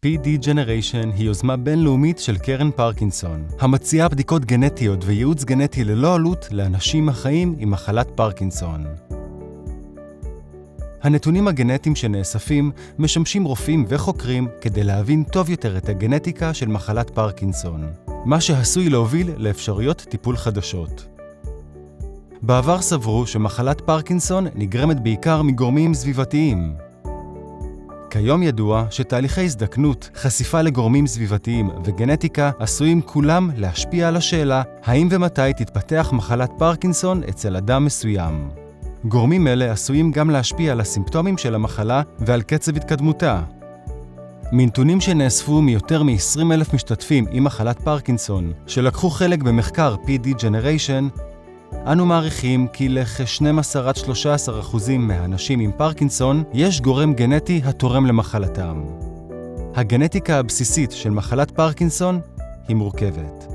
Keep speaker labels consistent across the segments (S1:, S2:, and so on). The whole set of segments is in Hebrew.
S1: PD Generation היא יוזמה בינלאומית של קרן פרקינסון, המציעה בדיקות גנטיות וייעוץ גנטי ללא עלות לאנשים החיים עם מחלת פרקינסון. הנתונים הגנטיים שנאספים משמשים רופאים וחוקרים כדי להבין טוב יותר את הגנטיקה של מחלת פרקינסון, מה שעשוי להוביל לאפשרויות טיפול חדשות. בעבר סברו שמחלת פרקינסון נגרמת בעיקר מגורמים סביבתיים. כיום ידוע שתהליכי הזדקנות, חשיפה לגורמים סביבתיים וגנטיקה עשויים כולם להשפיע על השאלה האם ומתי תתפתח מחלת פרקינסון אצל אדם מסוים. גורמים אלה עשויים גם להשפיע על הסימפטומים של המחלה ועל קצב התקדמותה. מנתונים שנאספו מיותר מ-20,000 משתתפים עם מחלת פרקינסון שלקחו חלק במחקר PD Generation, אנו מעריכים כי לכ-12-13% מהאנשים עם פרקינסון יש גורם גנטי התורם למחלתם. הגנטיקה הבסיסית של מחלת פרקינסון היא מורכבת.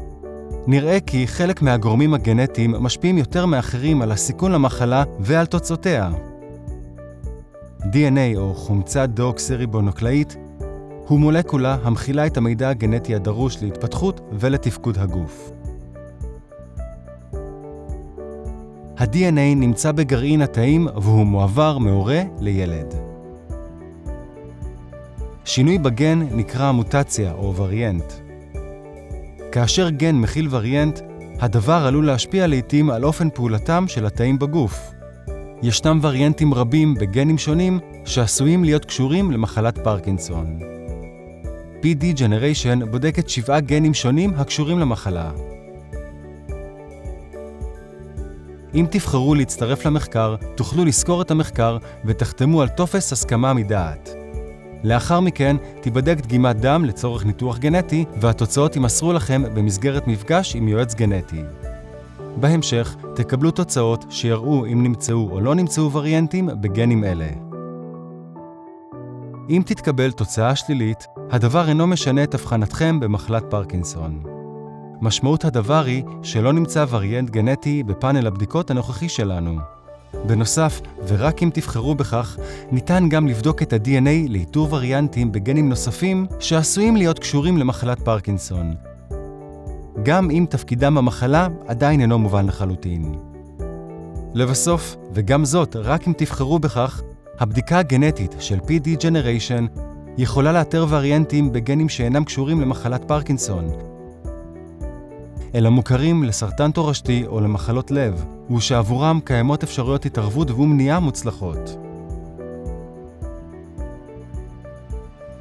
S1: נראה כי חלק מהגורמים הגנטיים משפיעים יותר מאחרים על הסיכון למחלה ועל תוצאותיה. DNA או חומצה דאוקסיריבונוקלאית הוא מולקולה המכילה את המידע הגנטי הדרוש להתפתחות ולתפקוד הגוף. ה-DNA נמצא בגרעין התאים והוא מועבר מהורה לילד. שינוי בגן נקרא מוטציה או וריאנט. כאשר גן מכיל וריאנט, הדבר עלול להשפיע לעתים על אופן פעולתם של התאים בגוף. ישנם וריאנטים רבים בגנים שונים שעשויים להיות קשורים למחלת פרקינסון. PD Generation בודקת 7 גנים שונים הקשורים למחלה. אם תבחרו להצטרף למחקר, תוכלו לזכור את המחקר ותחתמו על טופס הסכמה מדעת. לאחר מכן, תיבדק דגימת דם לצורך ניתוח גנטי, והתוצאות יימסרו לכם במסגרת מפגש עם יועץ גנטי. בהמשך, תקבלו תוצאות שיראו אם נמצאו או לא נמצאו וריאנטים בגנים אלה. אם תתקבל תוצאה שלילית, הדבר אינו משנה את הבחנתכם במחלת פרקינסון. משמעות הדבר היא שלא נמצא וריאנט גנטי בפאנל הבדיקות הנוכחי שלנו. בנוסף, ורק אם תבחרו בכך, ניתן גם לבדוק את ה-DNA לאיתור וריאנטים בגנים נוספים שעשויים להיות קשורים למחלת פרקינסון. גם אם תפקידם במחלה עדיין אינו מובן לחלוטין. לבסוף, וגם זאת רק אם תבחרו בכך, הבדיקה הגנטית של PD Generation יכולה לאתר וריאנטים בגנים שאינם קשורים למחלת פרקינסון, אלא מוכרים לסרטן תורשתי או למחלות לב, ושעבורם קיימות אפשרויות התערבות ומניעה מוצלחות.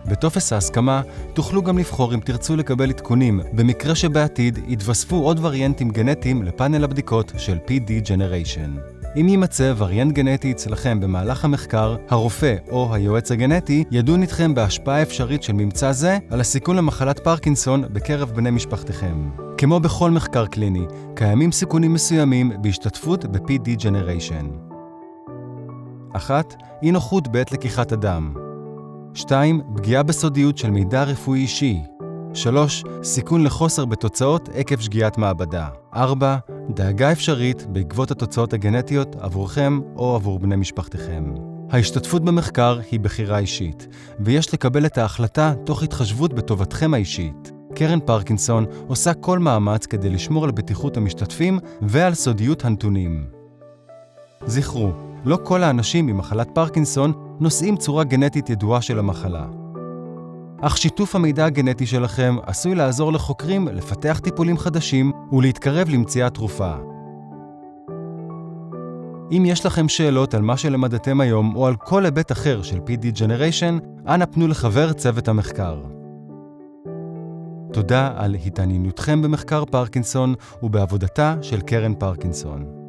S1: בטופס ההסכמה תוכלו גם לבחור אם תרצו לקבל עדכונים, במקרה שבעתיד יתווספו עוד וריאנטים גנטיים לפאנל הבדיקות של PD Generation. אם יימצא וריאנט גנטי אצלכם במהלך המחקר, הרופא או היועץ הגנטי ידון איתכם בהשפעה אפשרית של ממצא זה על הסיכון למחלת פרקינסון בקרב בני משפחתכם. כמו בכל מחקר קליני, קיימים סיכונים מסוימים בהשתתפות ב-PD Generation. 1. אי נוחות בעת לקיחת הדם. 2. פגיעה בסודיות של מידע רפואי אישי. 3. סיכון לחוסר בתוצאות עקב שגיאת מעבדה. 4. דאגה אפשרית בעקבות התוצאות הגנטיות עבורכם או עבור בני משפחתכם. ההשתתפות במחקר היא בחירה אישית, ויש לקבל את ההחלטה תוך התחשבות בטובתכם האישית. קרן פרקינסון עושה כל מאמץ כדי לשמור על בטיחות המשתתפים ועל סודיות הנתונים. זכרו, לא כל האנשים עם מחלת פרקינסון נושאים צורה גנטית ידועה של המחלה. אך שיתוף המידע הגנטי שלכם עשוי לעזור לחוקרים לפתח טיפולים חדשים ולהתקרב למציאת תרופה. אם יש לכם שאלות על מה שלמדתם היום או על כל היבט אחר של PD Generation, אנא פנו לחבר צוות המחקר. תודה על התעניינותכם במחקר פרקינסון ובעבודתה של קרן פרקינסון.